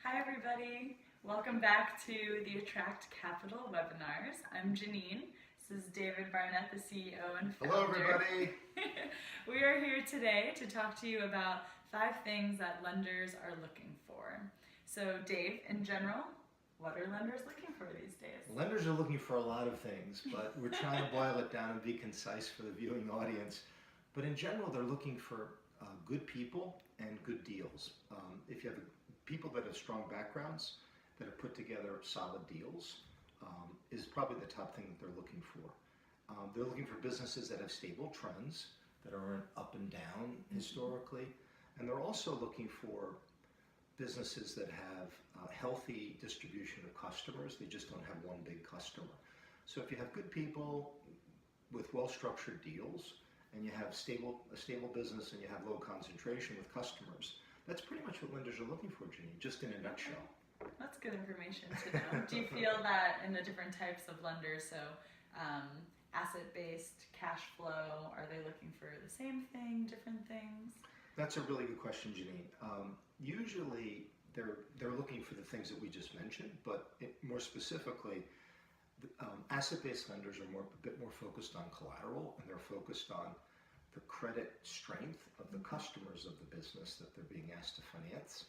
Hi everybody, welcome back to the Attract Capital webinars. I'm Janine. This is David Barnett, the CEO and founder. Hello everybody. We are here today to talk to you about 5 things that lenders are looking for. So Dave, in general, what are lenders looking for these days? Lenders are looking for a lot of things, but we're trying to boil it down and be concise for the viewing audience. But in general, they're looking for good people and good deals. If you have people that have strong backgrounds, that have put together solid deals, is probably the top thing that they're looking for. They're looking for businesses that have stable trends, that aren't up and down historically, and they're also looking for businesses that have healthy distribution of customers. They just don't have one big customer. So if you have good people with well-structured deals, and you have a stable business, and you have low concentration with customers, that's pretty much what lenders are looking for, Janine, just in a nutshell. That's good information to know. Do you feel that in the different types of lenders, so asset-based, cash flow, are they looking for the same thing, different things? That's a really good question, Janine. Usually they're looking for the things that we just mentioned, but more specifically, asset-based lenders are a bit more focused on collateral, and they're focused on the credit strength of the customers of the business that they're being asked to finance.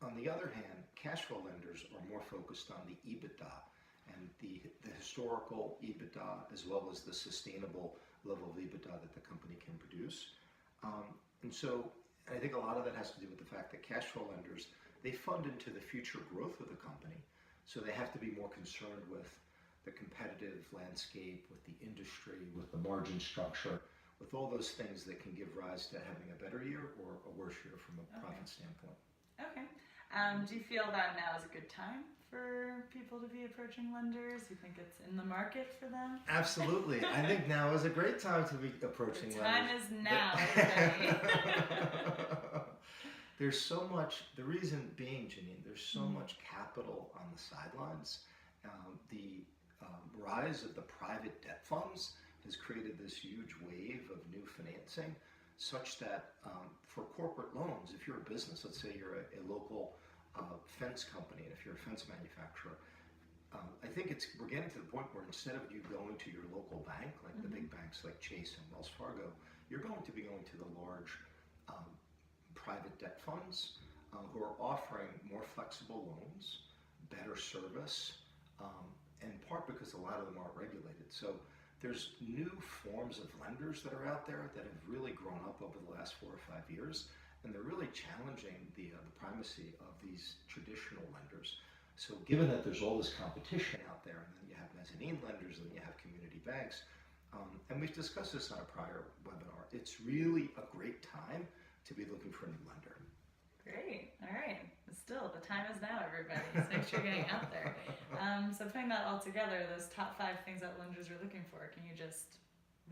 On the other hand, cash flow lenders are more focused on the EBITDA and the historical EBITDA, as well as the sustainable level of EBITDA that the company can produce. And so I think a lot of that has to do with the fact that cash flow lenders, they fund into the future growth of the company. So they have to be more concerned with the competitive landscape, with the industry, with the margin structure, with all those things that can give rise to having a better year or a worse year from a profit standpoint. Okay. Do you feel that now is a good time for people to be approaching lenders? You think it's in the market for them? Absolutely. I think now is a great time to be approaching lenders. The time is now, everybody. There's so much, the reason being, Janine, there's so much capital on the sidelines. The rise of the private debt funds has created this huge wave of new financing, such that for corporate loans, if you're a business, let's say you're a local fence company, and if you're a fence manufacturer, I think we're getting to the point where instead of you going to your local bank, like the big banks like Chase and Wells Fargo, you're going to be going to the large private debt funds who are offering more flexible loans, better service, in part because a lot of them aren't regulated. So there's new forms of lenders that are out there that have really grown up over the last 4 or 5 years, and they're really challenging the primacy of these traditional lenders. So given that there's all this competition out there, and then you have mezzanine lenders, and you have community banks, and we've discussed this on a prior webinar, it's really a great time to be looking for a new lender. Great. All right. Still, the time is now, everybody. So make sure you're getting out there. So putting that all together, those top 5 things that lenders are looking for, can you just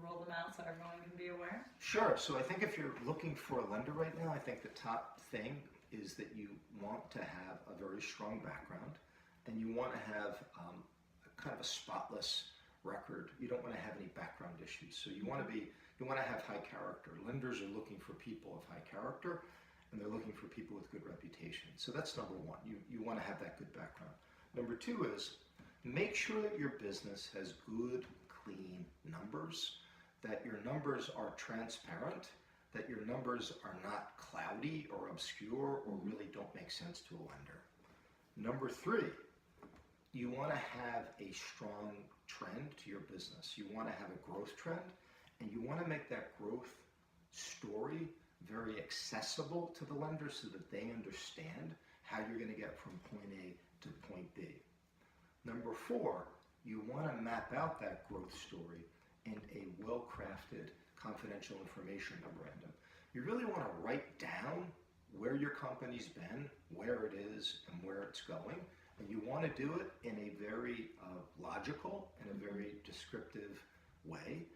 roll them out so everyone can be aware? Sure. So I think if you're looking for a lender right now, I think the top thing is that you want to have a very strong background, and you want to have kind of a spotless record. You don't want to have any background issues. So you want to have high character. Lenders are looking for people of high character, and they're looking for people with good reputation. So that's number 1. You want to have that good background. Number 2 is make sure that your business has good, clean numbers, that your numbers are transparent, that your numbers are not cloudy or obscure or really don't make sense to a lender. Number 3, you want to have a strong trend to your business. You want to have a growth trend, and you want to make that growth story very accessible to the lender so that they understand how you're going to get from point A to point B. Number 4, you want to map out that growth story in a well-crafted confidential information memorandum. You really want to write down where your company's been, where it is, and where it's going, and you want to do it in a very logical and a very descriptive way,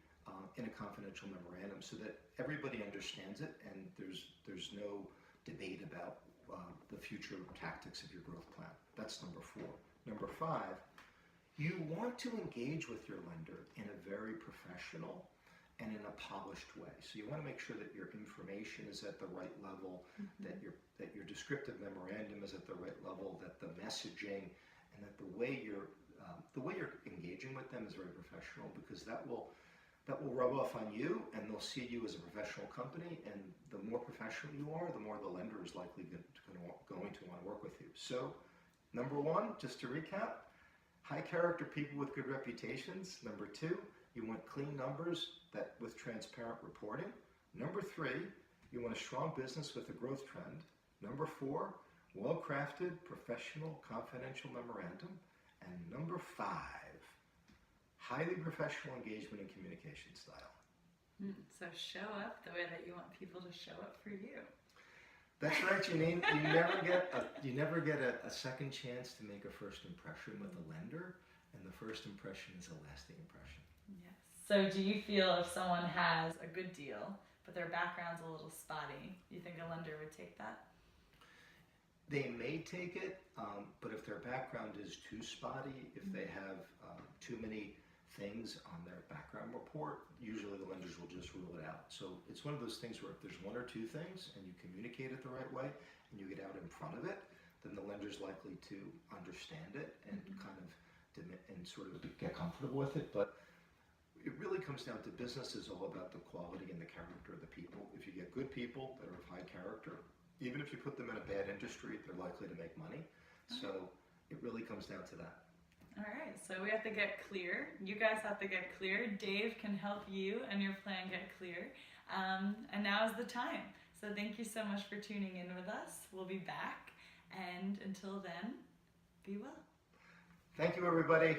in a confidential memorandum, so that everybody understands it and there's no debate about the future tactics of your growth plan. That's number 4. Number 5, you want to engage with your lender in a very professional and in a polished way. So you want to make sure that your information is at the right level, that you're descriptive memorandum is at the right level, that the messaging and that the way you're engaging with them is very professional, because that will rub off on you, and they'll see you as a professional company, and the more professional you are, the more the lender is likely going to want to work with you. So, number one, just to recap, high character people with good reputations. Number two, you want clean numbers with transparent reporting. Number three, you want a strong business with a growth trend. Number four, well-crafted, professional, confidential memorandum. And number five, highly professional engagement and communication style. So show up the way that you want people to show up for you. That's right, Janine. You never get a second chance to make a first impression with a lender, and the first impression is a lasting impression. Yes. So do you feel if someone has a good deal, but their background's a little spotty, you think a lender would take that? They may take it, but if their background is too spotty, if they have too many things on their background report, usually the lenders will just rule it out. So it's one of those things where if there's one or two things and you communicate it the right way and you get out in front of it, then the lender's likely to understand it and and sort of get comfortable with it. But it really comes down to business is all about the quality and the character of the people. If you get good people that are of high character, even if you put them in a bad industry, they're likely to make money. So it really comes down to that. All right, so we have to get clear. You guys have to get clear. Dave can help you and your plan get clear. And now is the time. So thank you so much for tuning in with us. We'll be back. And until then, be well. Thank you, everybody.